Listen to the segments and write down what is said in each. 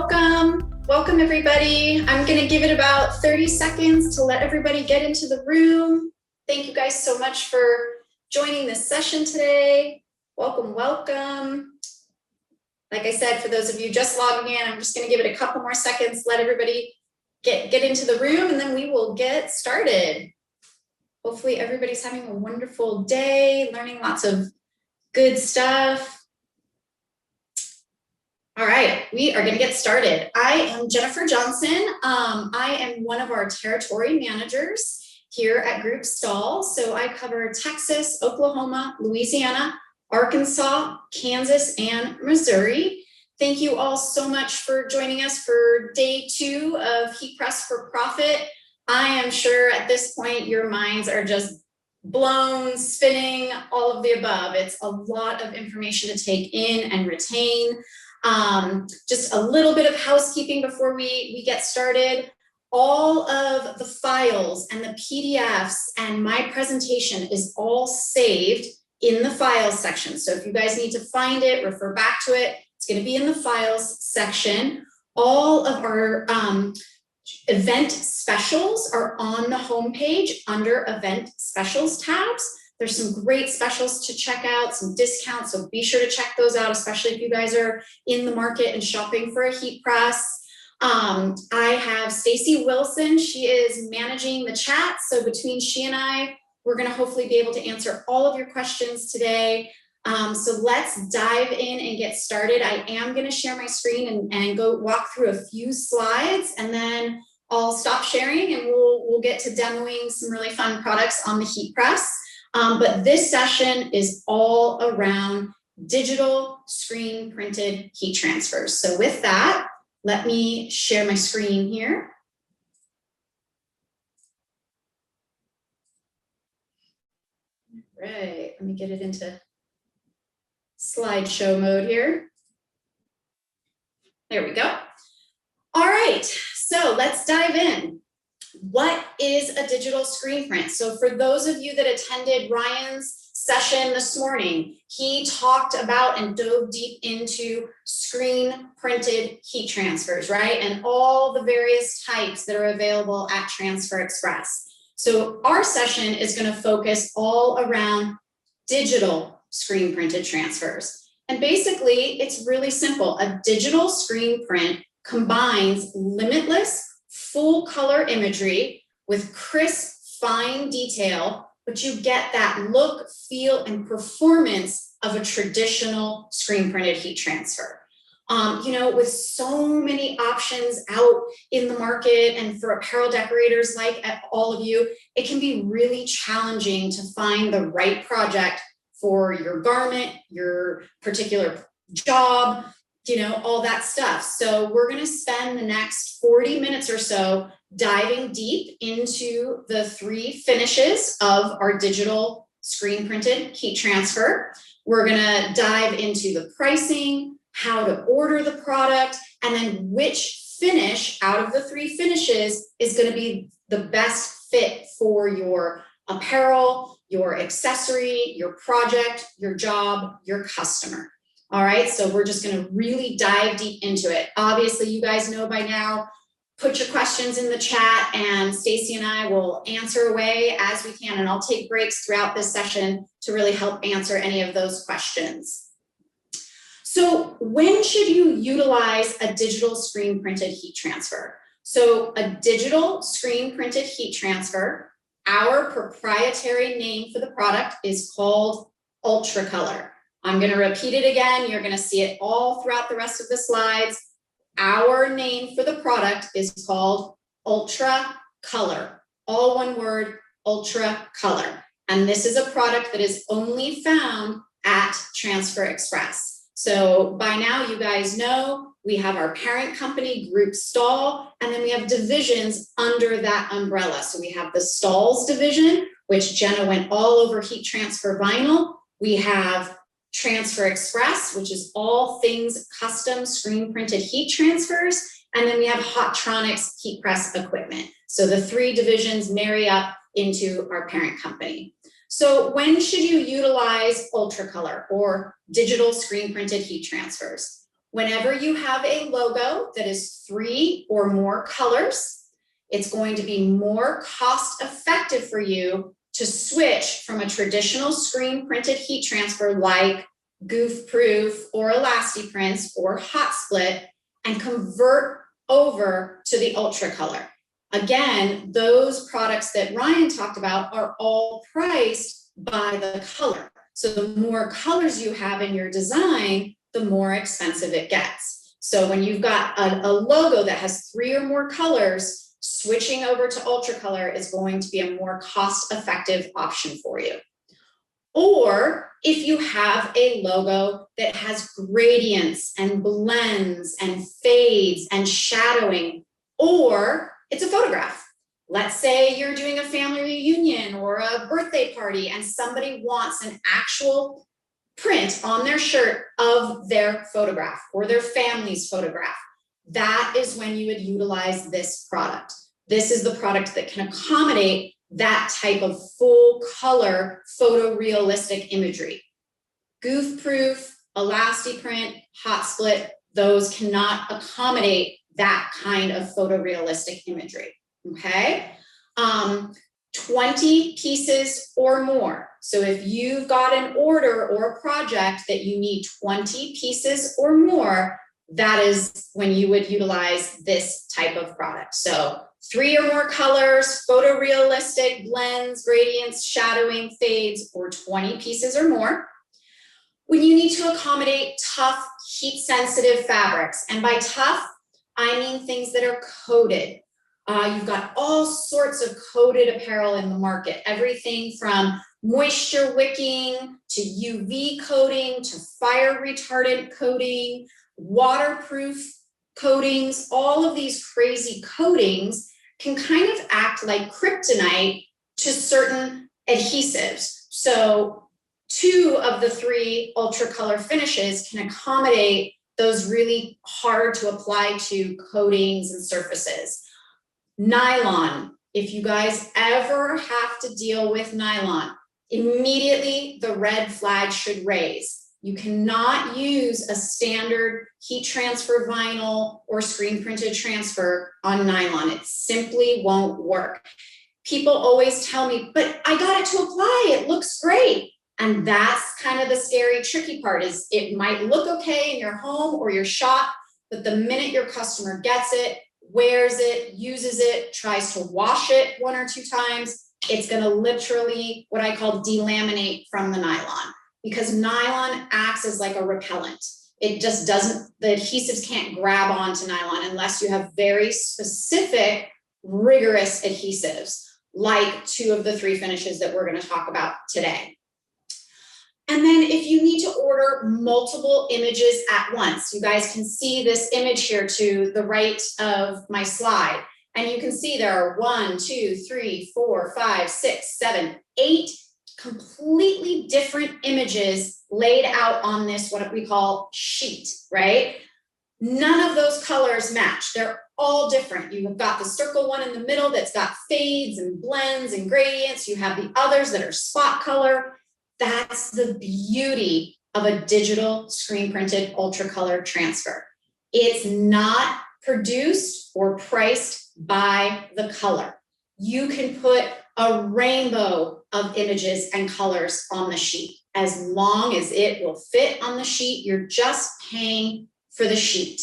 Welcome everybody. I'm gonna give it about 30 seconds to let everybody get into the room. Thank you guys so much for joining this session today. Welcome. Like I said, for those of you just logging in, I'm just gonna give it a couple more seconds, let everybody get into the room, and then we will get started. Hopefully everybody's having a wonderful day, learning lots of good stuff. All right, we are going to get started. I am Jennifer Johnson. I am one of our territory managers here at Group Stahls. So I cover Texas, Oklahoma, Louisiana, Arkansas, Kansas, and Missouri. Thank you all so much for joining us for day 2 of Heat Press for Profit. I am sure at this point your minds are just blown, spinning, all of the above. It's a lot of information to take in and retain. Just a little bit of housekeeping before we get started. All of the files and the PDFs and my presentation is all saved in the files section. So if you guys need to find it, refer back to it, it's going to be in the files section. All of our event specials are on the homepage under event specials tabs. There's some great specials to check out, some discounts, so be sure to check those out, especially if you guys are in the market and shopping for a heat press. I have Stacy Wilson. She is managing the chat, so between she and I, we're going to hopefully be able to answer all of your questions today. So let's dive in and get started. I am going to share my screen and go walk through a few slides, and then I'll stop sharing and we'll get to demoing some really fun products on the heat press. But this session is all around digital screen printed heat transfers. So with that, let me share my screen here. All right, let me get it into slideshow mode here. There we go. All right, so let's dive in. What is a digital screen print? So for those of you that attended Ryan's session this morning, he talked about and dove deep into screen printed heat transfers, right? And all the various types that are available at Transfer Express. So our session is going to focus all around digital screen printed transfers. And basically, it's really simple. A digital screen print combines limitless full color imagery with crisp, fine detail, but you get that look, feel, and performance of a traditional screen printed heat transfer. With so many options out in the market and for apparel decorators like all of you, it can be really challenging to find the right project for your garment, your particular job, all that stuff. So we're going to spend the next 40 minutes or so diving deep into the 3 finishes of our digital screen printed heat transfer. We're going to dive into the pricing, how to order the product, and then which finish out of the 3 finishes is going to be the best fit for your apparel, your accessory, your project, your job, your customer. All right, so we're just going to really dive deep into it. Obviously, you guys know by now, put your questions in the chat and Stacy and I will answer away as we can. And I'll take breaks throughout this session to really help answer any of those questions. So when should you utilize a digital screen printed heat transfer? So a digital screen printed heat transfer, our proprietary name for the product is called UltraColor. I'm going to repeat it again. You're going to see it all throughout the rest of the slides. Our name for the product is called UltraColor. All one word, UltraColor. And this is a product that is only found at Transfer Express. So by now, you guys know we have our parent company, Group Stahl, and then we have divisions under that umbrella. So we have the Stahls division, which Jenna went all over heat transfer vinyl. We have Transfer Express, which is all things custom screen printed heat transfers. And then we have Hottronics heat press equipment. So the 3 divisions marry up into our parent company. So when should you utilize UltraColor or digital screen printed heat transfers? Whenever you have a logo that is 3 or more colors, it's going to be more cost effective for you to switch from a traditional screen printed heat transfer like Goof Proof or ElastiPrints or Hot Split and convert over to the UltraColor. Again, those products that Ryan talked about are all priced by the color. So the more colors you have in your design, the more expensive it gets. So when you've got a logo that has 3 or more colors, switching over to UltraColor is going to be a more cost-effective option for you. Or if you have a logo that has gradients and blends and fades and shadowing, or it's a photograph. Let's say you're doing a family reunion or a birthday party and somebody wants an actual print on their shirt of their photograph or their family's photograph. That is when you would utilize this product. This is the product that can accommodate that type of full color photorealistic imagery. Goof Proof, ElastiPrint, Hot Split, those cannot accommodate that kind of photorealistic imagery, okay? 20 pieces or more. So if you've got an order or a project that you need 20 pieces or more, that is when you would utilize this type of product. So 3 or more colors, photorealistic, blends, gradients, shadowing, fades, or 20 pieces or more. When you need to accommodate tough, heat-sensitive fabrics, and by tough, I mean things that are coated. You've got all sorts of coated apparel in the market, everything from moisture wicking to UV coating to fire retardant coating, waterproof coatings. All of these crazy coatings can kind of act like kryptonite to certain adhesives. So 2 of the 3 UltraColor finishes can accommodate those really hard to apply to coatings and surfaces. Nylon, if you guys ever have to deal with nylon, immediately the red flag should raise. You cannot use a standard heat transfer vinyl or screen printed transfer on nylon. It simply won't work. People always tell me, but I got it to apply, it looks great. And that's kind of the scary, tricky part is it might look okay in your home or your shop, but the minute your customer gets it, wears it, uses it, tries to wash it 1 or 2 times, it's gonna literally, what I call delaminate from the nylon, because nylon acts as like a repellent. It just doesn't, the adhesives can't grab onto nylon unless you have very specific, rigorous adhesives, like 2 of the 3 finishes that we're gonna talk about today. And then if you need to order multiple images at once, you guys can see this image here to the right of my slide. And you can see there are 1, 2, 3, 4, 5, 6, 7, 8 completely different images laid out on this, what we call sheet, right? None of those colors match. They're all different. You've got the circle one in the middle that's got fades and blends and gradients. You have the others that are spot color. That's the beauty of a digital screen printed UltraColor transfer. It's not produced or priced by the color. You can put a rainbow of images and colors on the sheet. As long as it will fit on the sheet, you're just paying for the sheet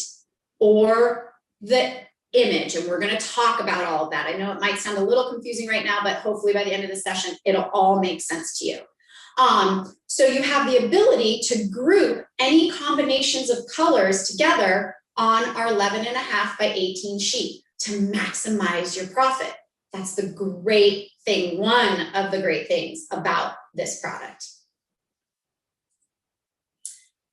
or the image. And we're going to talk about all of that. I know it might sound a little confusing right now, but hopefully by the end of the session, it'll all make sense to you. So you have the ability to group any combinations of colors together on our 11.5 by 18 sheet to maximize your profit. That's the great thing, one of the great things about this product.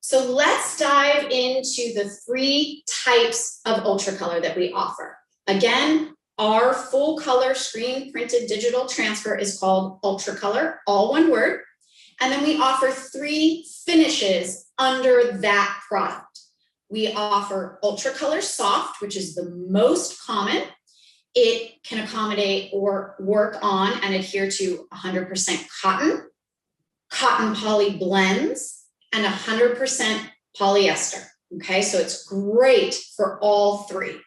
So let's dive into the 3 types of UltraColor that we offer. Again, our full color screen printed digital transfer is called UltraColor, all one word. And then we offer 3 finishes under that product. We offer UltraColor Soft, which is the most common. It can accommodate or work on and adhere to 100% cotton poly blends, and 100% polyester. Okay, so it's great for all three.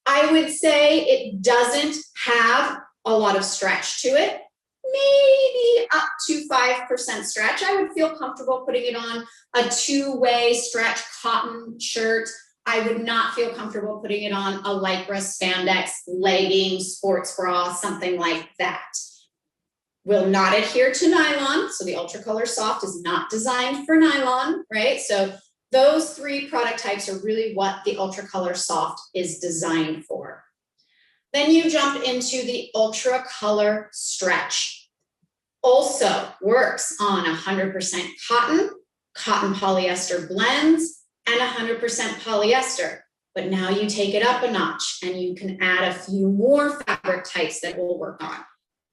I would say it doesn't have a lot of stretch to it, maybe up to 5% stretch. I would feel comfortable putting it on a two-way stretch cotton shirt. I would not feel comfortable putting it on a lycra, spandex, legging, sports bra, something like that. Will not adhere to nylon, so the UltraColor Soft is not designed for nylon, right? So those three product types are really what the UltraColor Soft is designed for. Then you jump into the UltraColor Stretch. Also works on 100% cotton, cotton polyester blends, and 100% polyester. But now you take it up a notch and you can add a few more fabric types that we'll work on.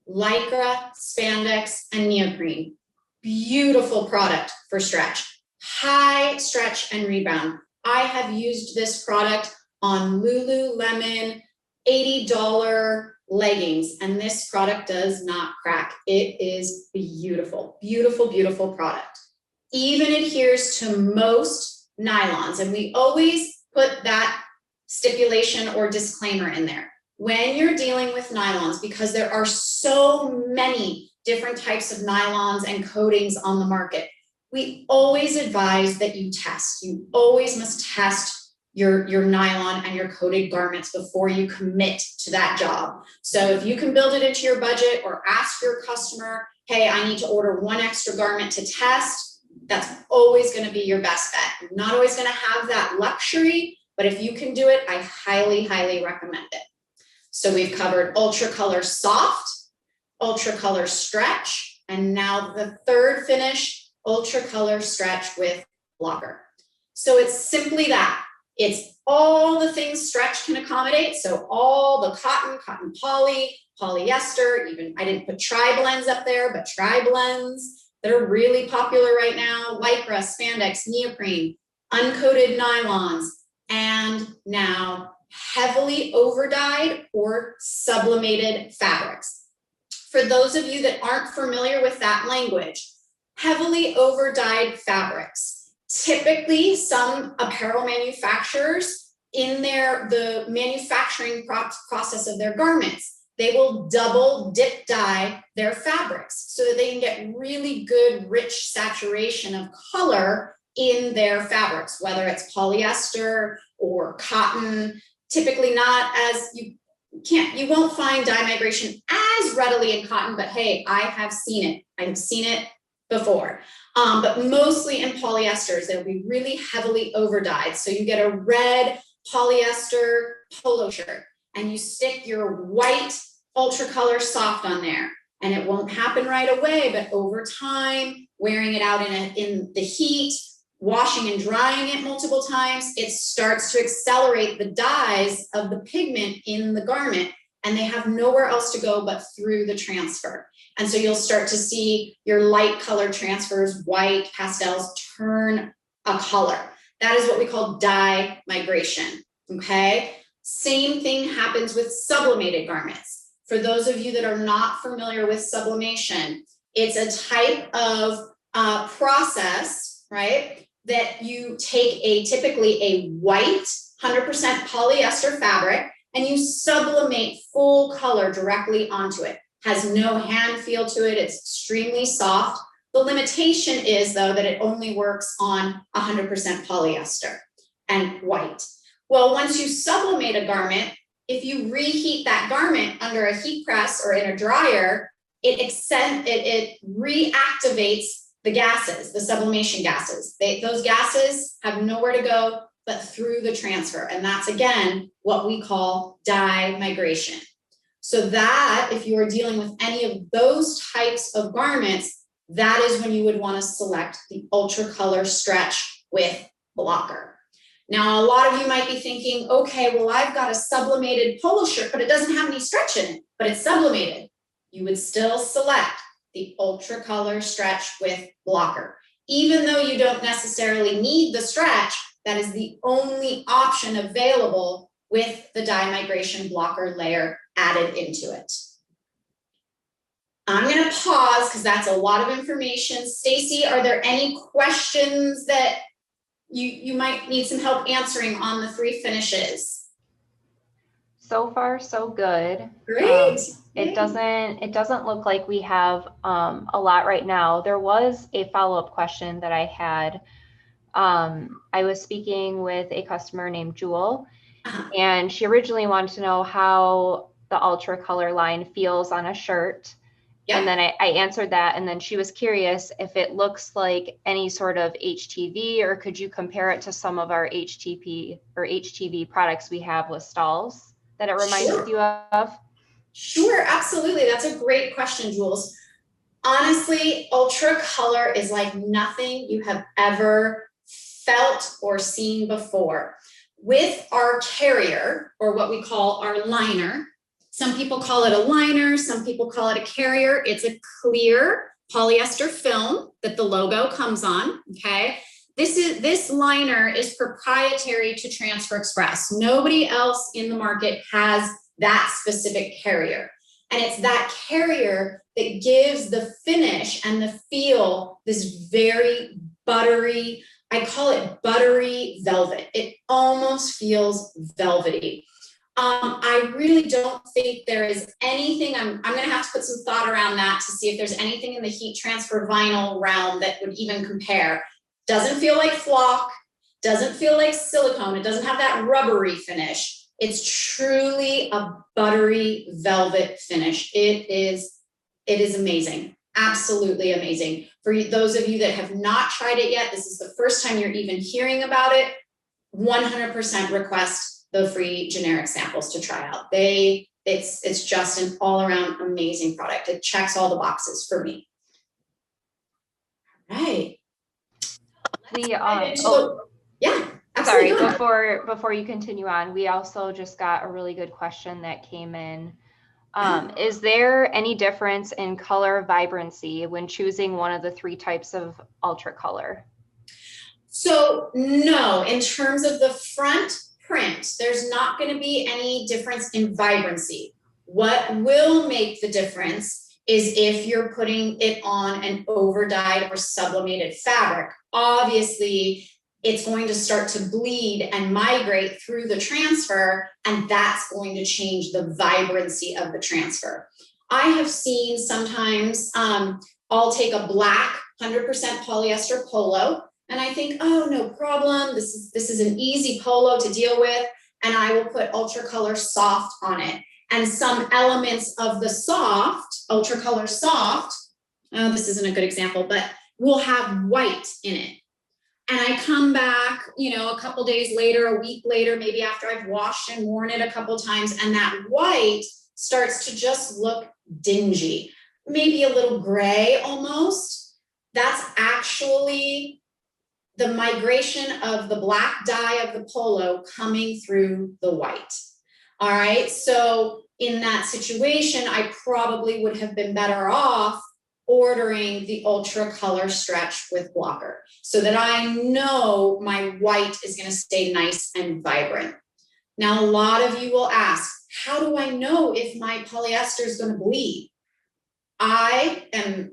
Lycra, spandex, and neoprene. Beautiful product for stretch. High stretch and rebound. I have used this product on Lululemon $80 leggings, and this product does not crack. It is beautiful, beautiful, beautiful product. Even adheres to most nylons, and we always put that stipulation or disclaimer in there. When you're dealing with nylons, because there are so many different types of nylons and coatings on the market, we always advise that you test. You always must test your nylon and your coated garments before you commit to that job. So if you can build it into your budget or ask your customer, hey, I need to order one extra garment to test, that's always going to be your best bet. You're not always going to have that luxury, but if you can do it, I highly, highly recommend it. So we've covered UltraColor Soft, UltraColor Stretch, and now the third finish, UltraColor Stretch with Blocker. So it's simply that. It's all the things stretch can accommodate. So all the cotton, cotton poly, polyester, even I didn't put tri-blends up there, but tri-blends that are really popular right now, lycra, spandex, neoprene, uncoated nylons, and now heavily overdyed or sublimated fabrics. For those of you that aren't familiar with that language, heavily overdyed fabrics. Typically, some apparel manufacturers, in the manufacturing process of their garments, they will double dip dye their fabrics so that they can get really good, rich saturation of color in their fabrics, whether it's polyester or cotton. Typically not as you won't find dye migration as readily in cotton, but hey, I have seen it. I have seen it before. But mostly in polyesters, they'll be really heavily overdyed. So you get a red polyester polo shirt and you stick your white UltraColor Soft on there, and it won't happen right away, but over time, wearing it out in the heat, washing and drying it multiple times, it starts to accelerate the dyes of the pigment in the garment, and they have nowhere else to go but through the transfer. And so you'll start to see your light color transfers, white, pastels, turn a color. That is what we call dye migration, okay? Same thing happens with sublimated garments. For those of you that are not familiar with sublimation, it's a type of process, right? That you take typically a white 100% polyester fabric and you sublimate full color directly onto it. Has no hand feel to it. It's extremely soft. The limitation is, though, that it only works on 100% polyester and white. Well, once you sublimate a garment, if you reheat that garment under a heat press or in a dryer, it reactivates the gases, the sublimation gases. Those gases have nowhere to go but through the transfer. And that's, again, what we call dye migration. So that, if you are dealing with any of those types of garments, that is when you would want to select the UltraColor Stretch with Blocker. Now, a lot of you might be thinking, okay, well, I've got a sublimated polo shirt, but it doesn't have any stretch in it, but it's sublimated. You would still select the UltraColor Stretch with Blocker. Even though you don't necessarily need the stretch, that is the only option available with the dye migration blocker layer added into it. I'm going to pause because that's a lot of information. Stacy, are there any questions that you might need some help answering on the 3 finishes. So far, so good. Great. It doesn't look like we have a lot right now. There was a follow-up question that I had. I was speaking with a customer named Jewel, and she originally wanted to know how the UltraColor line feels on a shirt. Yeah. And then I answered that, and then she was curious if it looks like any sort of HTV, or could you compare it to some of our HTP or HTV products we have with Stahls that it reminds you of? Sure, absolutely. That's a great question, Jules. Honestly, UltraColor is like nothing you have ever felt or seen before. With our carrier, or what we call our liner, some people call it a liner, some people call it a carrier. It's a clear polyester film that the logo comes on, okay? This liner is proprietary to Transfer Express. Nobody else in the market has that specific carrier. And it's that carrier that gives the finish and the feel, this very buttery, I call it buttery velvet. It almost feels velvety. I really don't think there is anything, I'm going to have to put some thought around that to see if there's anything in the heat transfer vinyl realm that would even compare. Doesn't feel like flock, doesn't feel like silicone, it doesn't have that rubbery finish. It's truly a buttery velvet finish. It is amazing, absolutely amazing. For those of you that have not tried it yet, this is the first time you're even hearing about it, 100% request the free generic samples to try out. It's just an all-around amazing product. It checks all the boxes for me. All right. Yeah. Absolutely. Sorry, before you continue on, we also just got a really good question that came in. Is there any difference in color vibrancy when choosing one of the 3 types of UltraColor? So no, in terms of the front print, there's not going to be any difference in vibrancy. What will make the difference is if you're putting it on an over-dyed or sublimated fabric. Obviously, it's going to start to bleed and migrate through the transfer, and that's going to change the vibrancy of the transfer. I have seen sometimes I'll take a black 100% polyester polo, and I think, oh, no problem. This is an easy polo to deal with, and I will put UltraColor Soft on it. And some elements of the soft, UltraColor Soft, this isn't a good example, but will have white in it. And I come back, a couple days later, a week later, maybe after I've washed and worn it a couple times, and that white starts to just look dingy, maybe a little gray almost. That's actually the migration of the black dye of the polo coming through the white. All right, so in that situation, I probably would have been better off ordering the UltraColor Stretch with blocker so that I know my white is going to stay nice and vibrant. Now, a lot of you will ask, how do I know if my polyester is going to bleed? I am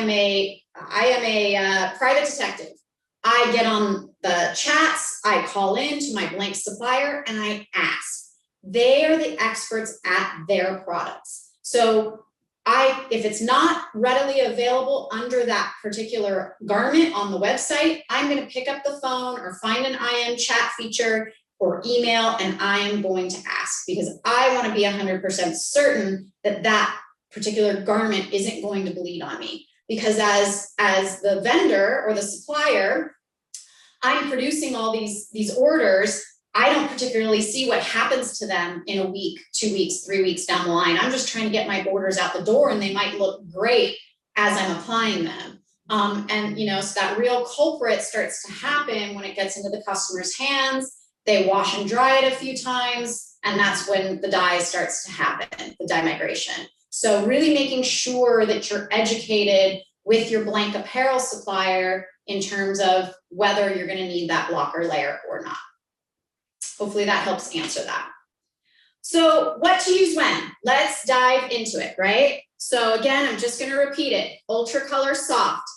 a private detective. I get on the chats, I call in to my blank supplier, and I ask. They are the experts at their products. So if it's not readily available under that particular garment on the website, I'm going to pick up the phone or find an IM chat feature or email, and I am going to ask because I want to be 100% certain that that particular garment isn't going to bleed on me. Because as the vendor or the supplier, I'm producing all these orders. I don't particularly see what happens to them in a week, 2 weeks, 3 weeks down the line. I'm just trying to get my orders out the door, and they might look great as I'm applying them. So that real culprit starts to happen when it gets into the customer's hands. They wash and dry it a few times, and that's when the dye starts to happen, the dye migration. So really making sure that you're educated with your blank apparel supplier in terms of whether you're going to need that blocker layer or not. Hopefully that helps answer that. So what to use when? Let's dive into it, right? So again, I'm just going to repeat it. UltraColor Soft,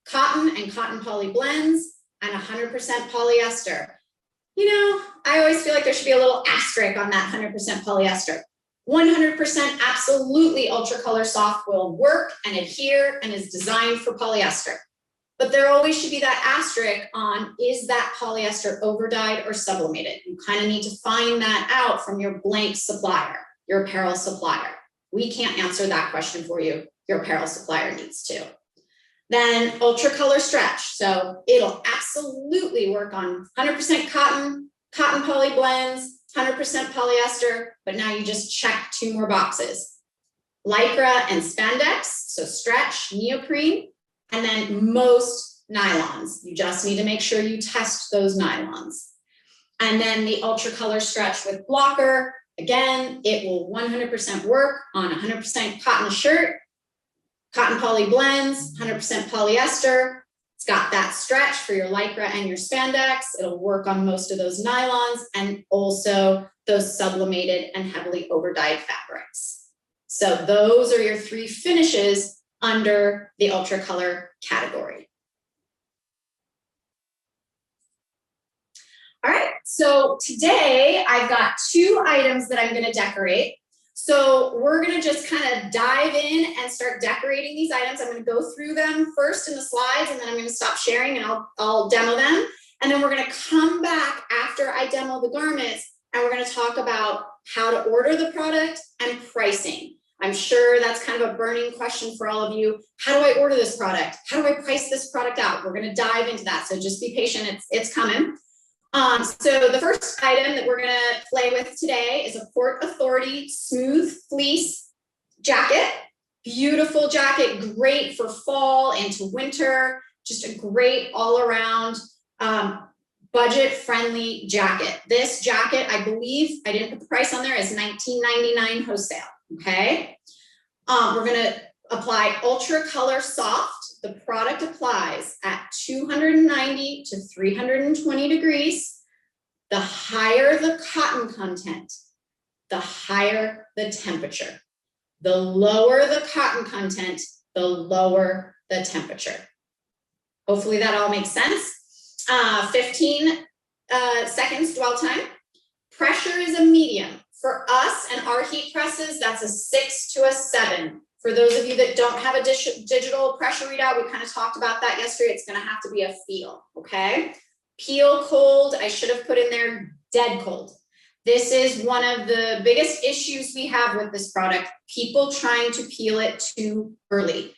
cotton and cotton poly blends, and 100% polyester. You know, I always feel like there should be a little asterisk on that 100% polyester. 100% absolutely UltraColor Soft will work and adhere and is designed for polyester. But there always should be that asterisk on, is that polyester overdyed or sublimated? You kind of need to find that out from your blank supplier, your apparel supplier. We can't answer that question for you. Your apparel supplier needs to. Then UltraColor Stretch. So it'll absolutely work on 100% cotton poly blends, 100% polyester, but now you just check 2 more boxes. Lycra and spandex, so stretch, neoprene, and then most nylons. You just need to make sure you test those nylons. And then the UltraColor Stretch with blocker. Again, it will 100% work on 100% cotton shirt, cotton poly blends, 100% polyester. It's got that stretch for your lycra and your spandex. It'll work on most of those nylons and also those sublimated and heavily overdyed fabrics. So those are your 3 finishes under the UltraColor category. All right, so today I've got 2 items that I'm going to decorate. So we're going to just kind of dive in and start decorating these items. I'm going to go through them first in the slides, and then I'm going to stop sharing and I'll demo them. And then we're going to come back after I demo the garments, and we're going to talk about how to order the product and pricing. I'm sure that's kind of a burning question for all of you. How do I order this product? How do I price this product out? We're going to dive into that. So just be patient. It's coming. So the first item that we're going to play with today is a Port Authority smooth fleece jacket. Beautiful jacket, great for fall into winter. Just a great all around budget-friendly jacket. This jacket, I believe, I didn't put the price on there, is $19.99 wholesale, okay? We're gonna apply UltraColor Soft. The product applies at 290 to 320 degrees. The higher the cotton content, the higher the temperature. The lower the cotton content, the lower the temperature. Hopefully that all makes sense. 15 seconds dwell time. Pressure is a medium. For us and our heat presses, that's a 6 to a 7. For those of you that don't have a digital pressure readout, we kind of talked about that yesterday. It's going to have to be a feel, okay? Peel cold, I should have put in there dead cold. This is one of the biggest issues we have with this product, people trying to peel it too early.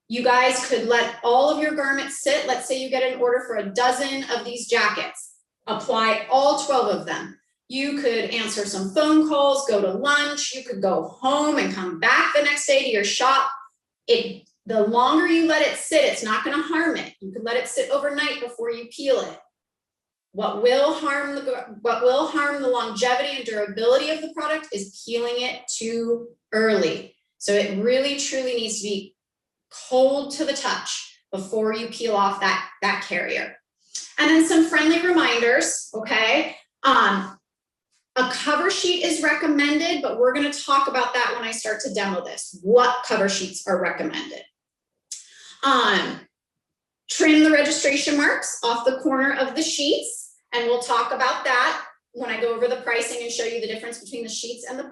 You guys could let all of your garments sit. Let's say you get an order for a dozen of these jackets. Apply all 12 of them. You could answer some phone calls, go to lunch. You could go home and come back the next day to your shop. The longer you let it sit, it's not going to harm it. You could let it sit overnight before you peel it. What will harm the longevity and durability of the product is peeling it too early. So it really, truly needs to be cold to the touch before you peel off that carrier. And then some friendly reminders, okay? A cover sheet is recommended, but we're going to talk about that when I start to demo this, what cover sheets are recommended. Trim the registration marks off the corner of the sheets, and we'll talk about that when I go over the pricing and show you the difference between the sheets and the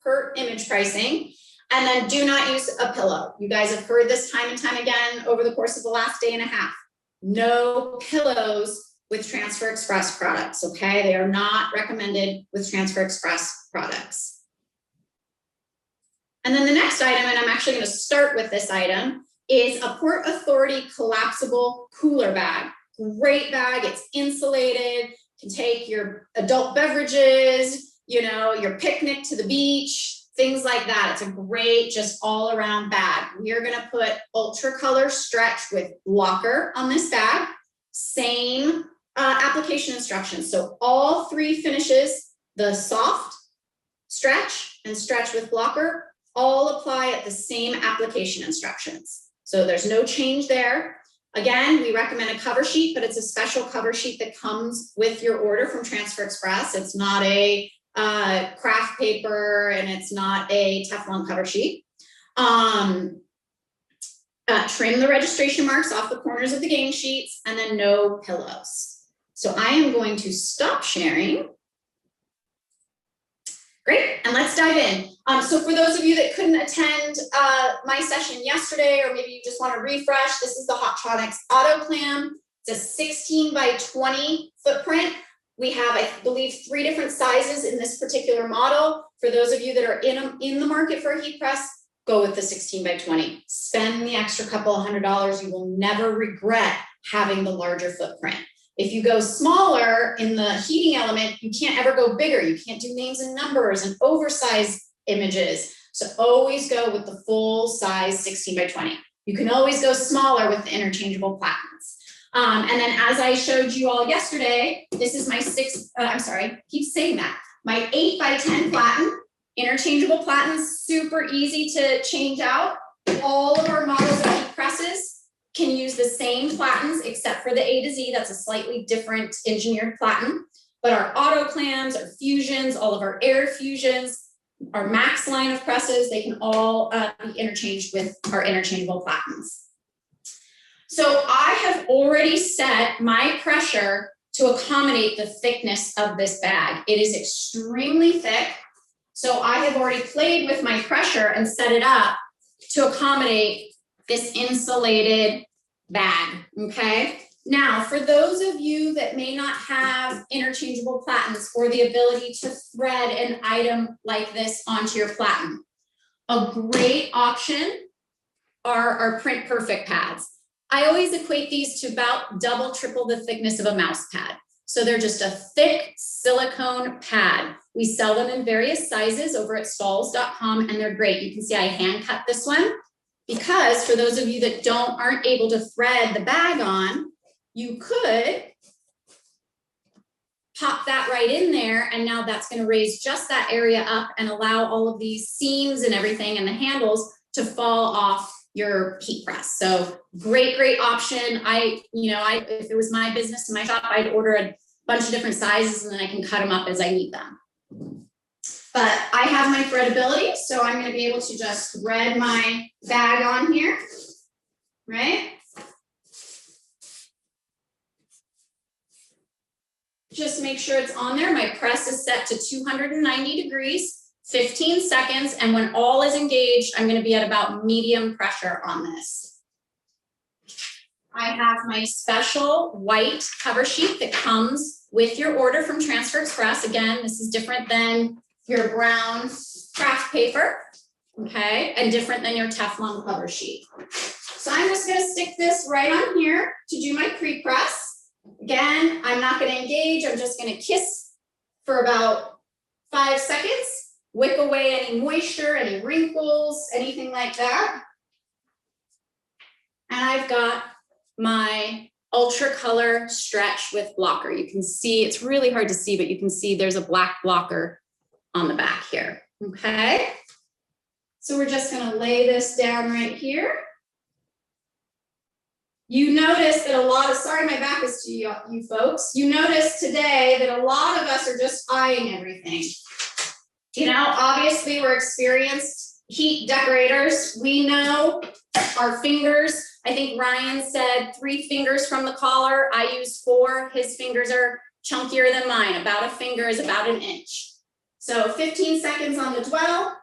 per image pricing. And then do not use a pillow. You guys have heard this time and time again over the course of the last day and a half. No pillows with Transfer Express products, okay? They are not recommended with Transfer Express products. And then the next item, and I'm actually going to start with this item, is a Port Authority collapsible cooler bag. Great bag, it's insulated, can take your adult beverages, you know, your picnic to the beach, things like that. It's a great, just all around bag. We are gonna put UltraColor Stretch with blocker on this bag. Same application instructions. So all 3 finishes, the soft, stretch, and stretch with blocker, all apply at the same application instructions. So there's no change there. Again, we recommend a cover sheet, but it's a special cover sheet that comes with your order from Transfer Express. It's not a craft paper, and it's not a Teflon cover sheet. trim the registration marks off the corners of the game sheets, and then no pillows. So I am going to stop sharing. Great, and let's dive in. So for those of you that couldn't attend my session yesterday, or maybe you just want to refresh, this is the Hotronix Auto Clam. It's a 16 by 20 footprint. We have, I believe, 3 different sizes in this particular model. For those of you that are in the market for a heat press, go with the 16 by 20. Spend the extra couple of $100. You will never regret having the larger footprint. If you go smaller in the heating element, you can't ever go bigger. You can't do names and numbers and oversized images. So always go with the full size 16 by 20. You can always go smaller with the interchangeable platens. And then as I showed you all yesterday, this is my my 8 by 10 platen, interchangeable platens, super easy to change out. All of our models of heat presses can use the same platens except for the A to Z. That's a slightly different engineered platen. But our auto clams, our fusions, all of our air fusions, our max line of presses, they can all be interchanged with our interchangeable platens. So I have already set my pressure to accommodate the thickness of this bag. It is extremely thick. So I have already played with my pressure and set it up to accommodate this insulated bag, okay? Now, for those of you that may not have interchangeable platens or the ability to thread an item like this onto your platen, a great option are our Print Perfect pads. I always equate these to about double, triple the thickness of a mouse pad. So they're just a thick silicone pad. We sell them in various sizes over at Stahls.com, and they're great. You can see I hand cut this one because for those of you that aren't able to thread the bag on, you could pop that right in there, and now that's going to raise just that area up and allow all of these seams and everything and the handles to fall off your heat press. So great option. If it was my business in my shop, I'd order a bunch of different sizes and then I can cut them up as I need them. But I have my threadability, so I'm going to be able to just thread my bag on here, right? Just make sure it's on there. My press is set to 290 degrees. 15 seconds, and when all is engaged, I'm going to be at about medium pressure on this. I have my special white cover sheet that comes with your order from Transfer Express. Again, this is different than your brown craft paper, okay, and different than your Teflon cover sheet. So I'm just going to stick this right on here to do my pre-press. Again, I'm not going to engage. I'm just going to kiss for about 5 seconds. Wick away any moisture, any wrinkles, anything like that. And I've got my UltraColor stretch with blocker. You can see, it's really hard to see, but you can see there's a black blocker on the back here, okay? So we're just gonna lay this down right here. You notice that sorry my back is to you folks. You notice today that a lot of us are just eyeing everything. You know, obviously we're experienced heat decorators. We know our fingers. I think Ryan said 3 fingers from the collar. I use 4. His fingers are chunkier than mine. About a finger is about an inch. So 15 seconds on the dwell.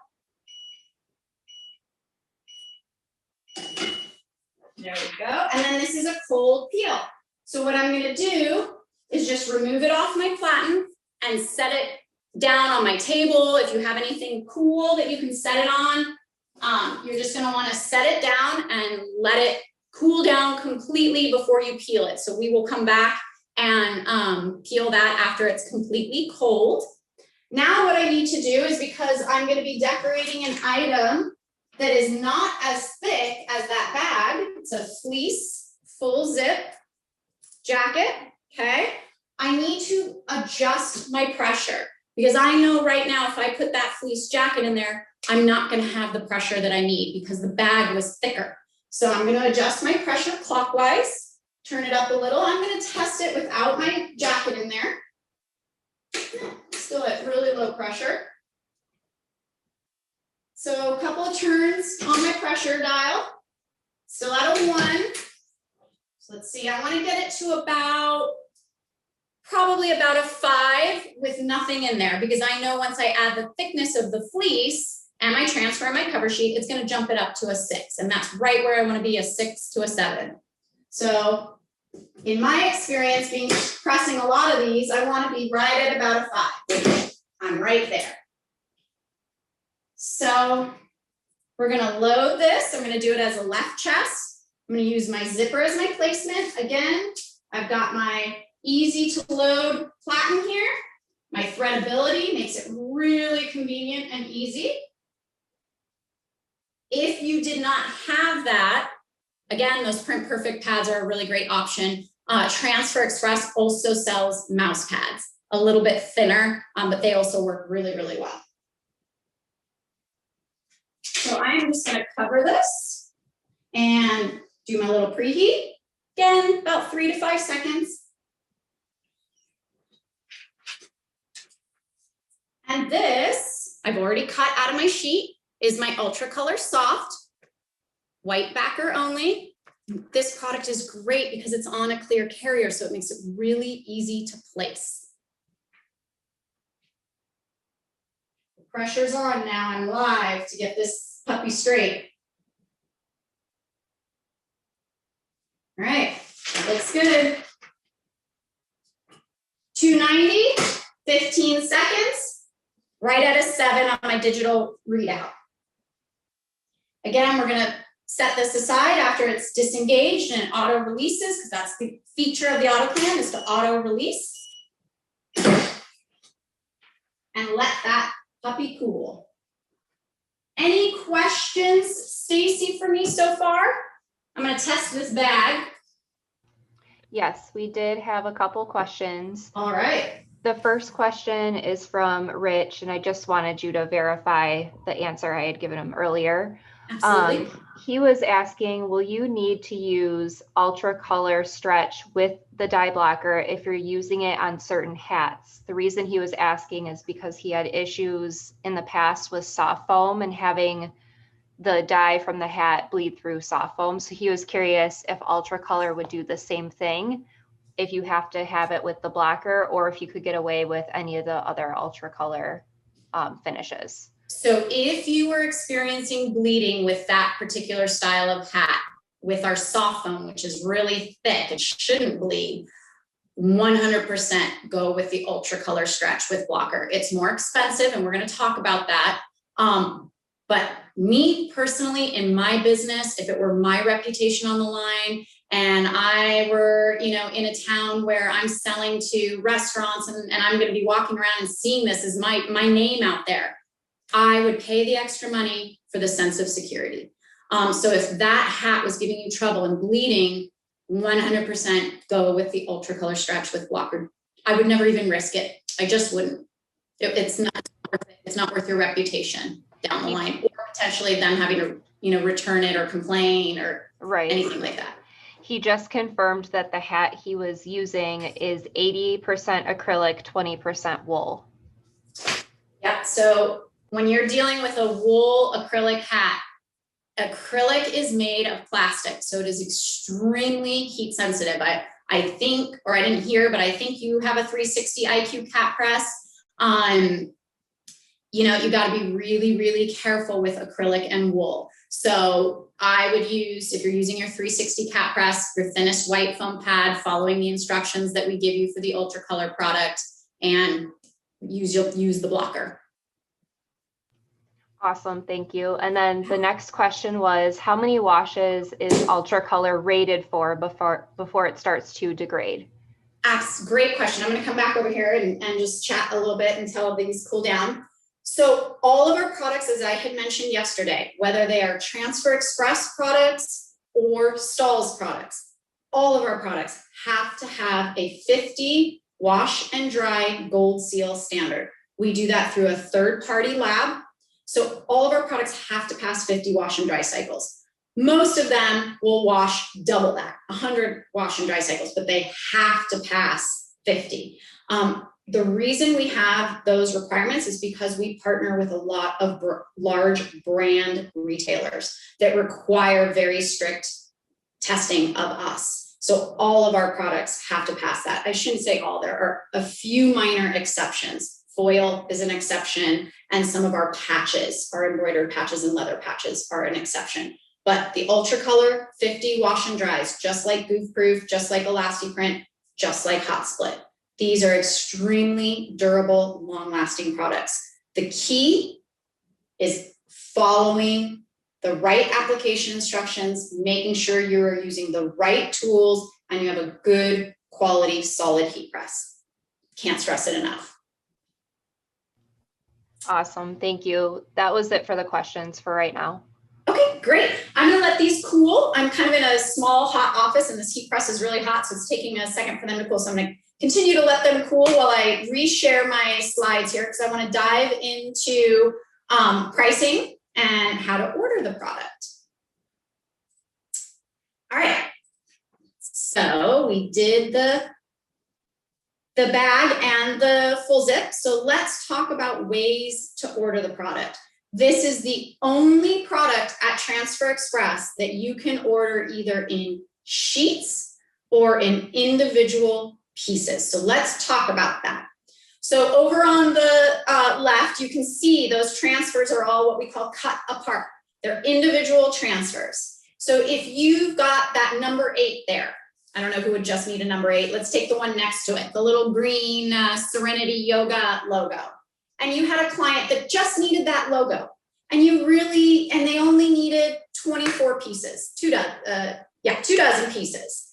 There we go. And then this is a cold peel. So what I'm going to do is just remove it off my platen and set it down on my table. If you have anything cool that you can set it on, you're just going to want to set it down and let it cool down completely before you peel it. So we will come back and peel that after it's completely cold. Now what I need to do is, because I'm going to be decorating an item that is not as thick as that bag, it's a fleece full zip jacket, okay? I need to adjust my pressure. Because I know right now, if I put that fleece jacket in there, I'm not going to have the pressure that I need because the bag was thicker. So I'm going to adjust my pressure clockwise, turn it up a little. I'm going to test it without my jacket in there. Still at really low pressure. So a couple of turns on my pressure dial. Still at a 1. So let's see, I want to get it to probably about a 5 with nothing in there, because I know once I add the thickness of the fleece and my transfer and my cover sheet, it's going to jump it up to a 6. And that's right where I want to be, a 6 to a 7. So in my experience, pressing a lot of these, I want to be right at about a 5. I'm right there. So we're going to load this. I'm going to do it as a left chest. I'm going to use my zipper as my placement. Again, I've got my easy to load platen here. My threadability makes it really convenient and easy. If you did not have that, again, those Print Perfect pads are a really great option. Transfer Express also sells mouse pads, a little bit thinner, but they also work really, really well. So I am just going to cover this and do my little preheat. Again, about 3 to 5 seconds. And this, I've already cut out of my sheet, is my UltraColor Soft, white backer only. This product is great because it's on a clear carrier, so it makes it really easy to place. The pressure's on now, I'm live to get this puppy straight. All right, that looks good. 290, 15 seconds, right at a 7 on my digital readout. Again, we're gonna set this aside after it's disengaged and it auto releases, because that's the feature of the AutoClan, is to auto release. And let that puppy cool. Any questions, Stacy, for me so far? I'm gonna test this bag. Yes, we did have a couple questions. All right. The first question is from Rich, and I just wanted you to verify the answer I had given him earlier. Absolutely. He was asking, will you need to use UltraColor stretch with the dye blocker if you're using it on certain hats? The reason he was asking is because he had issues in the past with soft foam and having the dye from the hat bleed through soft foam. So he was curious if UltraColor would do the same thing, if you have to have it with the blocker, or if you could get away with any of the other UltraColor finishes. So if you were experiencing bleeding with that particular style of hat, with our soft foam, which is really thick, it shouldn't bleed, 100% go with the UltraColor stretch with blocker. It's more expensive, and we're going to talk about that. But me personally, in my business, if it were my reputation on the line and I were, in a town where I'm selling to restaurants and I'm going to be walking around and seeing this as my name out there, I would pay the extra money for the sense of security. So if that hat was giving you trouble and bleeding, 100% go with the UltraColor stretch with blocker. I would never even risk it. I just wouldn't. It's not worth it. It's not worth your reputation down the line, or potentially them having to, return it or complain or anything like that. He just confirmed that the hat he was using is 80% acrylic, 20% wool. Yeah. So when you're dealing with a wool acrylic hat, acrylic is made of plastic, so it is extremely heat sensitive. I think, or I didn't hear, but I think you have a 360 IQ cat press. You got to be really, really careful with acrylic and wool. So I would use, if you're using your 360 cat press, your thinnest white foam pad, following the instructions that we give you for the UltraColor product, and use the blocker. Awesome, thank you. And then the next question was, how many washes is UltraColor rated for before it starts to degrade? Great question. I'm going to come back over here and just chat a little bit until these cool down. So all of our products, as I had mentioned yesterday, whether they are Transfer Express products or Stahls products, all of our products have to have a 50 wash and dry gold seal standard. We do that through a third-party lab. So all of our products have to pass 50 wash and dry cycles. Most of them will wash double that, 100 wash and dry cycles, but they have to pass 50. the reason we have those requirements is because we partner with a lot of large brand retailers that require very strict testing of us. So all of our products have to pass that. I shouldn't say all, there are a few minor exceptions. Foil is an exception, and some of our patches, our embroidered patches and leather patches, are an exception. But the UltraColor 50 wash and dries, just like Goof Proof, just like ElastiPrint, just like Hot Split. These are extremely durable, long-lasting products. The key is following the right application instructions, making sure you are using the right tools, and you have a good quality, solid heat press. Can't stress it enough. Awesome, thank you. That was it for the questions for right now. Okay, great. I'm gonna let these cool. I'm kind of in a small, hot office, and this heat press is really hot, so it's taking a second for them to cool. So I'm gonna continue to let them cool while I reshare my slides here, because I wanna dive into pricing and how to order the product. All right, so we did the bag and the full zip. So let's talk about ways to order the product. This is the only product at Transfer Express that you can order either in sheets or in individual pieces. So let's talk about that. So over on the left, you can see those transfers are all what we call cut apart. They're individual transfers. So if you've got that number 8 there, I don't know who would just need a number 8. Let's take the one next to it, the little green Serenity Yoga logo. And you had a client that just needed that logo. And they only needed 24 pieces, 2 dozen pieces.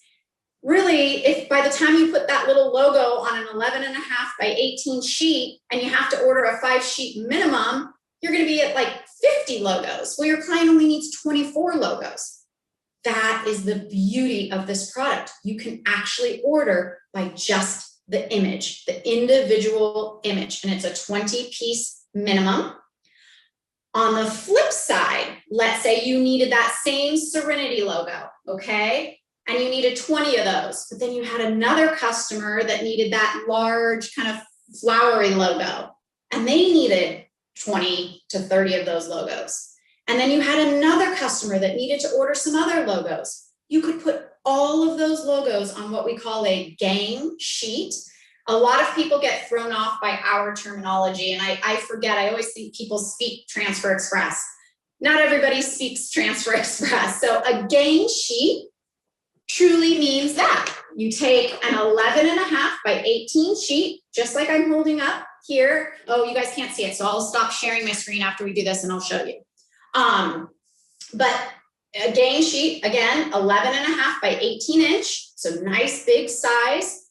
Really, if by the time you put that little logo on an 11.5 by 18 sheet and you have to order a 5 sheet minimum, you're gonna be at like 50 logos. Well, your client only needs 24 logos. That is the beauty of this product. You can actually order by just the image, the individual image, and it's a 20 piece minimum. On the flip side, let's say you needed that same Serenity logo, okay? And you needed 20 of those, but then you had another customer that needed that large kind of flowery logo, and they needed 20 to 30 of those logos. And then you had another customer that needed to order some other logos. You could put all of those logos on what we call a gang sheet. A lot of people get thrown off by our terminology, and I forget, I always think people speak Transfer Express. Not everybody speaks Transfer Express. So a gang sheet truly means that. You take an 11.5 by 18 sheet, just like I'm holding up here. Oh, you guys can't see it, so I'll stop sharing my screen after we do this and I'll show you. But a gang sheet, again, 11.5 by 18 inch, so nice big size,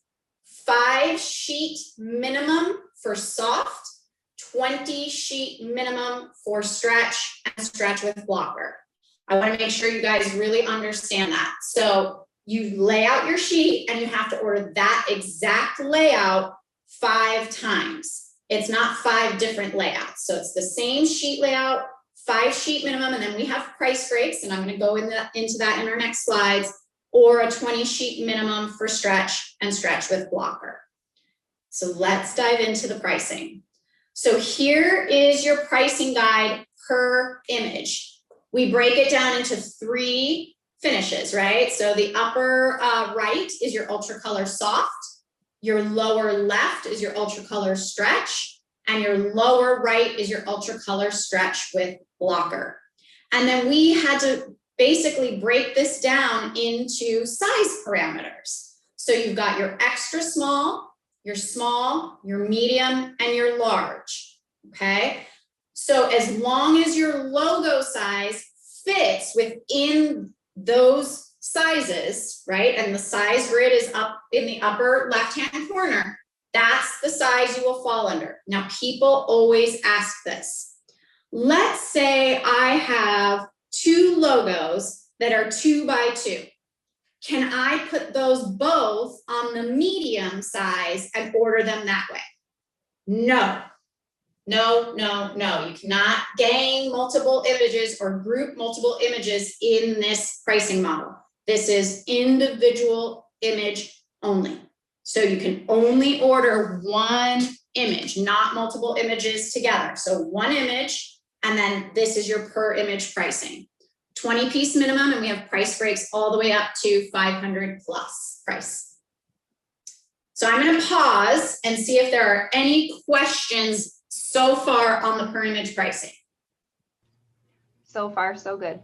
5 sheet minimum for soft, 20 sheet minimum for stretch and stretch with blocker. I want to make sure you guys really understand that. So you lay out your sheet and you have to order that exact layout 5 times. It's not 5 different layouts. So it's the same sheet layout, 5 sheet minimum, and then we have price breaks, and I'm going to go into that in our next slides, or a 20 sheet minimum for stretch and stretch with blocker. So let's dive into the pricing. So here is your pricing guide per image. We break it down into 3 finishes, right? So the upper right is your UltraColor Soft, your lower left is your UltraColor Stretch, and your lower right is your UltraColor Stretch with blocker. And then we had to basically break this down into size parameters. So you've got your extra small, your medium, and your large, okay? So as long as your logo size fits within those sizes, right? And the size grid is up in the upper left-hand corner. That's the size you will fall under. Now, people always ask this. Let's say I have 2 logos that are 2 by 2. Can I put those both on the medium size and order them that way? No. No, no, no. You cannot gang multiple images or group multiple images in this pricing model. This is individual image only. So you can only order one image, not multiple images together. So one image, and then this is your per image pricing. 20-piece minimum, and we have price breaks all the way up to 500 plus price. So I'm going to pause and see if there are any questions so far on the per image pricing. So far, so good.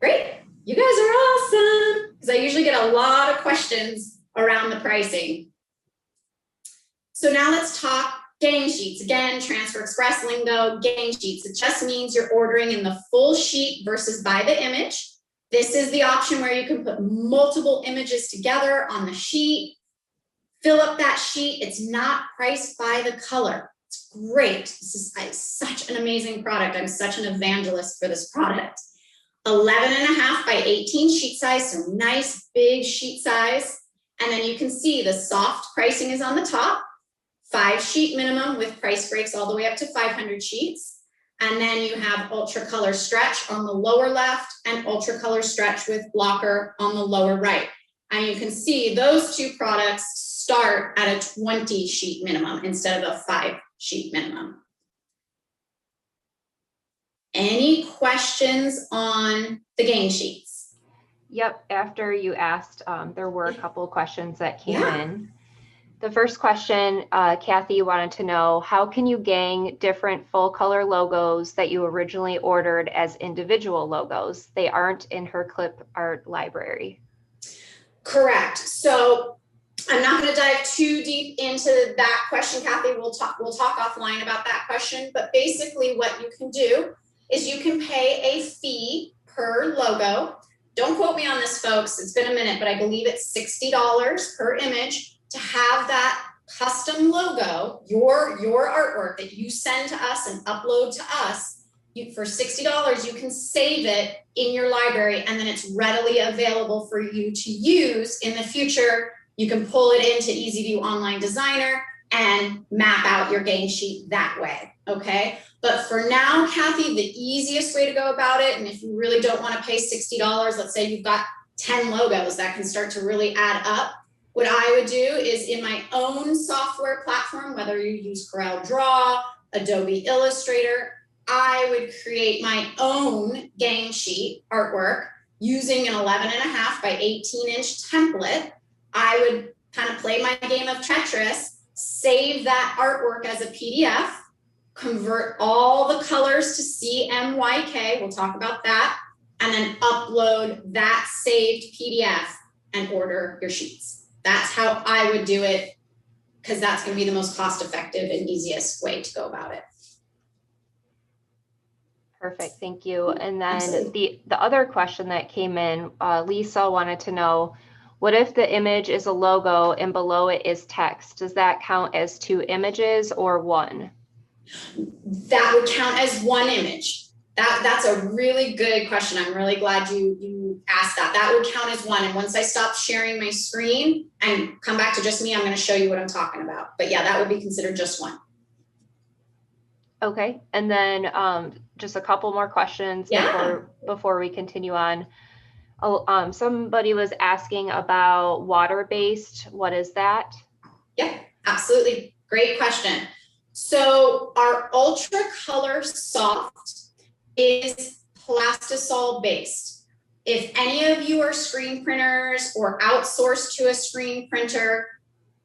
Great. You guys are awesome, because I usually get a lot of questions around the pricing. So now let's talk gang sheets. Again, Transfer Express lingo, gang sheets. It just means you're ordering in the full sheet versus by the image. This is the option where you can put multiple images together on the sheet, fill up that sheet. It's not priced by the color. It's great. This is such an amazing product. I'm such an evangelist for this product. 11.5 by 18 sheet size, so nice big sheet size. And then you can see the soft pricing is on the top, 5 sheet minimum with price breaks all the way up to 500 sheets. And then you have UltraColor stretch on the lower left and UltraColor stretch with blocker on the lower right. And you can see those two products start at a 20 sheet minimum instead of a 5 sheet minimum. Any questions on the gang sheets? Yep, after you asked, there were a couple of questions that came in. The first question, Kathy wanted to know, how can you gang different full color logos that you originally ordered as individual logos? They aren't in her clip art library. Correct. So I'm not going to dive too deep into that question, Kathy. We'll talk offline about that question. But basically what you can do is you can pay a fee per logo. Don't quote me on this, folks. It's been a minute, but I believe it's $60 per image to have that custom logo, your artwork that you send to us and upload to us. For $60, you can save it in your library, and then it's readily available for you to use in the future. You can pull it into EasyView Online Designer and map out your gang sheet that way, okay? But for now, Kathy, the easiest way to go about it, and if you really don't want to pay $60, let's say you've got 10 logos, that can start to really add up. What I would do is in my own software platform, whether you use Corel Draw, Adobe Illustrator, I would create my own gang sheet artwork using an 11.5 by 18-inch template. I would kind of play my game of Tetris, save that artwork as a PDF, convert all the colors to CMYK, we'll talk about that, and then upload that saved PDF and order your sheets. That's how I would do it, because that's going to be the most cost-effective and easiest way to go about it. Perfect, thank you. And then the other question that came in, Lisa wanted to know, what if the image is a logo and below it is text? Does that count as 2 images or 1? That would count as 1 image. That's a really good question. I'm really glad you asked that. That would count as 1. And once I stop sharing my screen and come back to just me, I'm going to show you what I'm talking about. But yeah, that would be considered just 1. Okay. And then just a couple more questions before we continue on. Somebody was asking about water-based. What is that? Yeah, absolutely. Great question. So our UltraColor Soft is plastisol based. If any of you are screen printers or outsourced to a screen printer,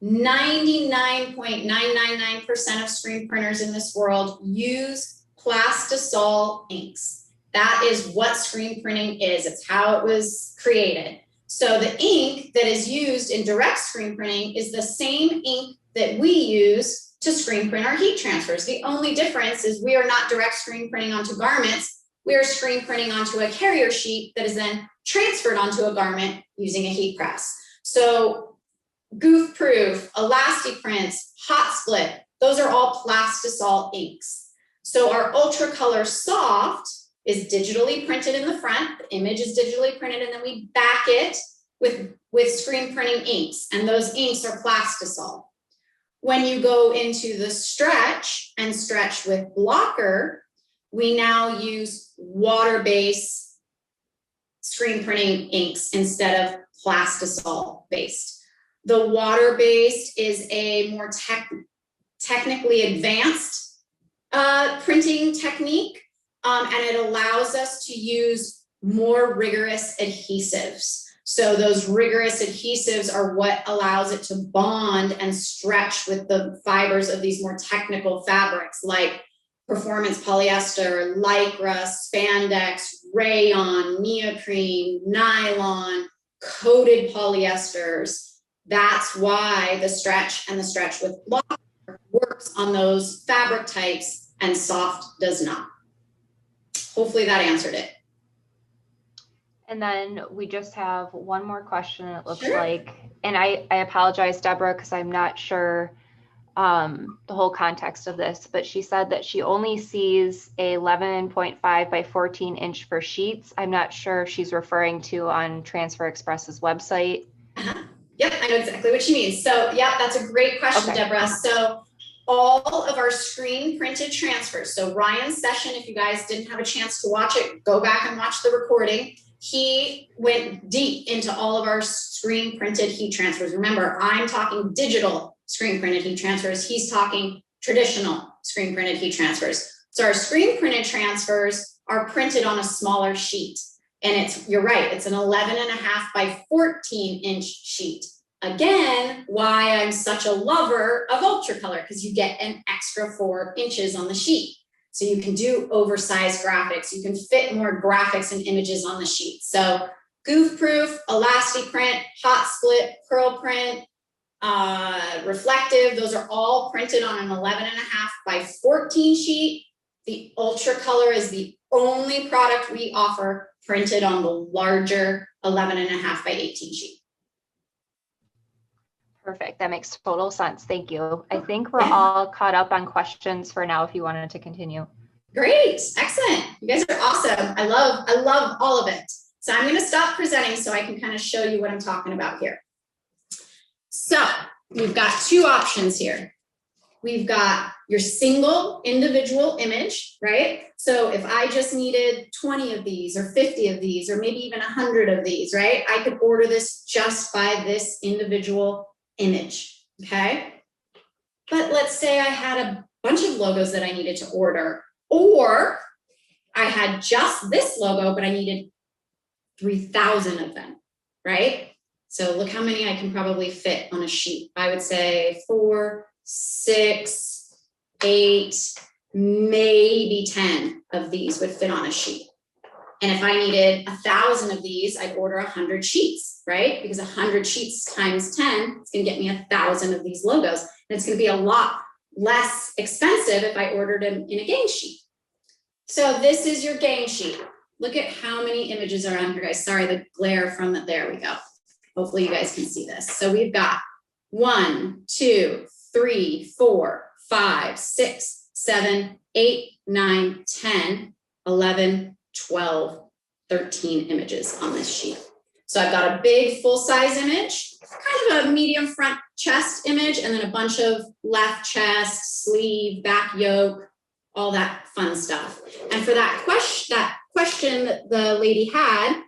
99.999% of screen printers in this world use plastisol inks. That is what screen printing is. It's how it was created. So the ink that is used in direct screen printing is the same ink that we use to screen print our heat transfers. The only difference is we are not direct screen printing onto garments. We are screen printing onto a carrier sheet that is then transferred onto a garment using a heat press. So goof proof, ElastiPrints, hot split, those are all plastisol inks. So our UltraColor Soft is digitally printed in the front, the image is digitally printed, and then we back it with screen printing inks, and those inks are plastisol. When you go into the stretch and stretch with blocker, we now use water-based screen printing inks instead of plastisol-based. The water-based is a more technically advanced printing technique, and it allows us to use more rigorous adhesives. So those rigorous adhesives are what allows it to bond and stretch with the fibers of these more technical fabrics like performance polyester, lycra, spandex, rayon, neoprene, nylon, coated polyesters. That's why the stretch and the stretch with block works on those fabric types and soft does not. Hopefully that answered it. And then we just have one more question, it looks Sure. like, and I apologize, Deborah, because I'm not sure the whole context of this, but she said that she only sees a 11.5 by 14 inch for sheets. I'm not sure if she's referring to on Transfer Express's website. Yep, I know exactly what she means. So yeah, that's a great question, Okay. Deborah. So all of our screen printed transfers. So Ryan's session, if you guys didn't have a chance to watch it, go back and watch the recording. He went deep into all of our screen printed heat transfers. Remember, I'm talking digital screen printed heat transfers. He's talking traditional screen printed heat transfers. So our screen printed transfers are printed on a smaller sheet. And you're right, it's an 11.5 by 14 inch sheet. Again, why I'm such a lover of UltraColor, because you get an extra 4 inches on the sheet. So you can do oversized graphics. You can fit more graphics and images on the sheet. So goof proof, elastic print, hot split, pearl print, reflective, those are all printed on an 11.5 by 14 sheet. The UltraColor is the only product we offer printed on the larger 11.5 by 18 sheet. Perfect. That makes total sense. Thank you. I think we're all caught up on questions for now if you wanted to continue. Great. Excellent. You guys are awesome. I love all of it. So I'm going to stop presenting so I can kind of show you what I'm talking about here. So we've got two options here. We've got your single individual image, right? So if I just needed 20 of these or 50 of these, or maybe even 100 of these, right? I could order this just by this individual image, okay? But let's say I had a bunch of logos that I needed to order, or I had just this logo, but I needed 3,000 of them, right? So look how many I can probably fit on a sheet. I would say 4, 6, 8, maybe 10 of these would fit on a sheet. And if I needed 1,000 of these, I'd order 100 sheets, right? Because 100 sheets times 10, it's gonna get me 1,000 of these logos. And it's gonna be a lot less expensive if I ordered them in a gang sheet. So this is your gang sheet. Look at how many images are on here, guys. Sorry, the glare from it. There we go. Hopefully you guys can see this. So we've got 1, 2, 3, 4, 5, 6, 7, 8, 9, 10, 11, 12, 13 images on this sheet. So I've got a big full-size image, kind of a medium front chest image, and then a bunch of left chest, sleeve, back yoke, all that fun stuff. And for that question that the lady had,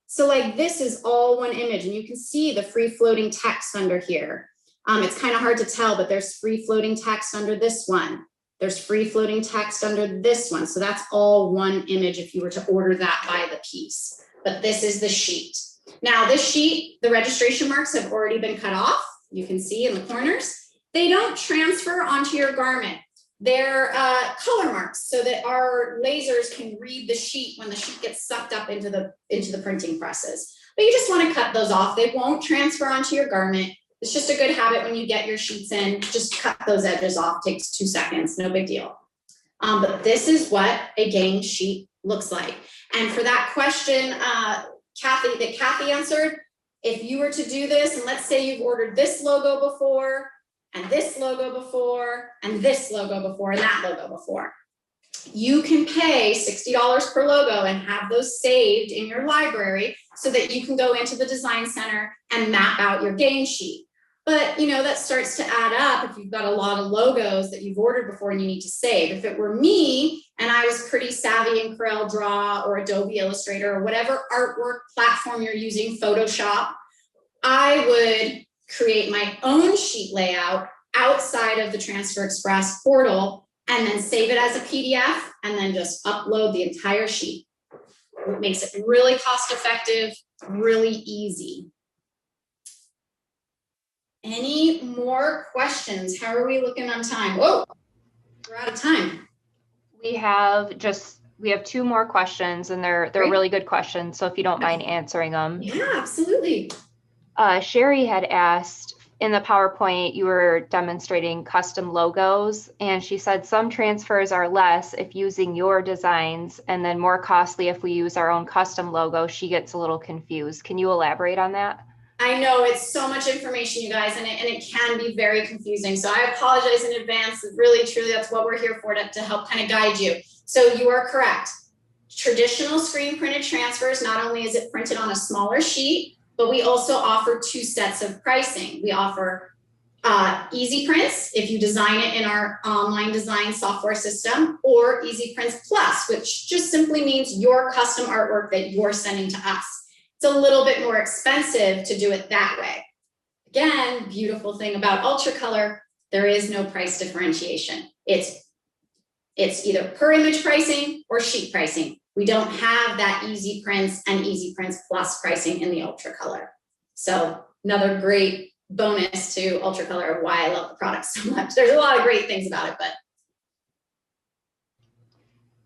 so like this is all one image, and you can see the free floating text under here. It's kind of hard to tell, but there's free floating text under this one. There's free floating text under this one. So that's all one image if you were to order that by the piece. But this is the sheet. Now this sheet, the registration marks have already been cut off. You can see in the corners. They don't transfer onto your garment. They're color marks so that our lasers can read the sheet when the sheet gets sucked up into the printing presses. But you just want to cut those off. They won't transfer onto your garment. It's just a good habit when you get your sheets in, just cut those edges off, takes 2 seconds, no big deal. But this is what a gang sheet looks like. And for that question, Kathy answered, if you were to do this, and let's say you've ordered this logo before, and this logo before, and this logo before, and that logo before, you can pay $60 per logo and have those saved in your library so that you can go into the design center and map out your gang sheet. But you know, that starts to add up if you've got a lot of logos that you've ordered before and you need to save. If it were me and I was pretty savvy in CorelDRAW or Adobe Illustrator or whatever artwork platform you're using, Photoshop, I would create my own sheet layout outside of the Transfer Express portal, and then save it as a PDF, and then just upload the entire sheet. It makes it really cost effective, really easy. Any more questions? How are we looking on time? Whoa, we're out of time. We have 2 more questions, and they're Great. really good questions. So if you don't mind answering them. Yeah, absolutely. Sherry had asked, in the PowerPoint, you were demonstrating custom logos, and she said some transfers are less if using your designs and then more costly if we use our own custom logo. She gets a little confused. Can you elaborate on that? I know it's so much information, you guys, and it can be very confusing. So I apologize in advance. Really, truly, that's what we're here for, to help kind of guide you. So you are correct. Traditional screen printed transfers, not only is it printed on a smaller sheet, but we also offer 2 sets of pricing. We offer Easy Prints if you design it in our online design software system, or Easy Prints Plus, which just simply means your custom artwork that you're sending to us. It's a little bit more expensive to do it that way. Again, beautiful thing about UltraColor, there is no price differentiation. It's either per image pricing or sheet pricing. We don't have that Easy Prints and Easy Prints Plus pricing in the UltraColor. So another great bonus to UltraColor of why I love the product so much. There's a lot of great things about it, but.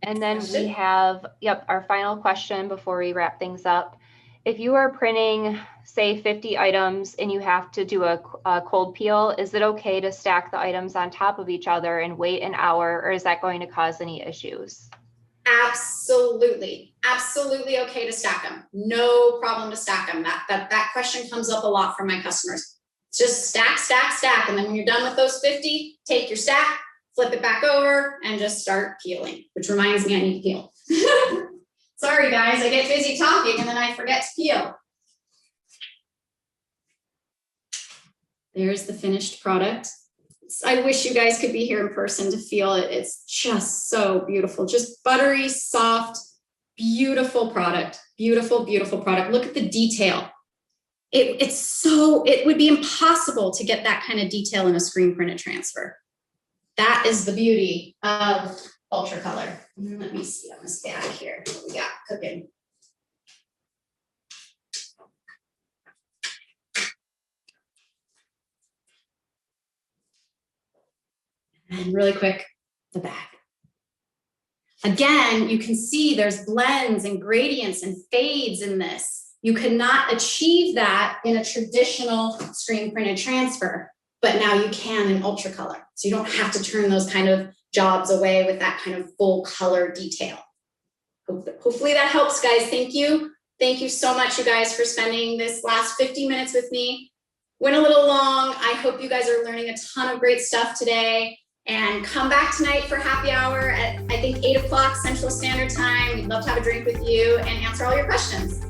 And then we have, our final question before we wrap things up. If you are printing, say, 50 items and you have to do a cold peel, is it okay to stack the items on top of each other and wait an hour, or is that going to cause any issues? Absolutely. Absolutely okay to stack them. No problem to stack them. That question comes up a lot from my customers. Just stack, stack, stack. And then when you're done with those 50, take your stack, flip it back over, and just start peeling, which reminds me I need to peel. Sorry, guys, I get busy talking and then I forget to peel. There's the finished product. I wish you guys could be here in person to feel it. It's just so beautiful, just buttery, soft, beautiful product. Beautiful, beautiful product. Look at the detail. It would be impossible to get that kind of detail in a screen printed transfer. That is the beauty of UltraColor. Let me see on this bag here what we got cooking. And really quick, the bag. Again, you can see there's blends and gradients and fades in this. You cannot achieve that in a traditional screen printed transfer, but now you can in UltraColor. So you don't have to turn those kind of jobs away with that kind of full color detail. Hopefully that helps, guys. Thank you. Thank you so much, you guys, for spending this last 50 minutes with me. Went a little long. I hope you guys are learning a ton of great stuff today. And come back tonight for happy hour at, I think, 8 o'clock Central Standard Time. We'd love to have a drink with you and answer all your questions.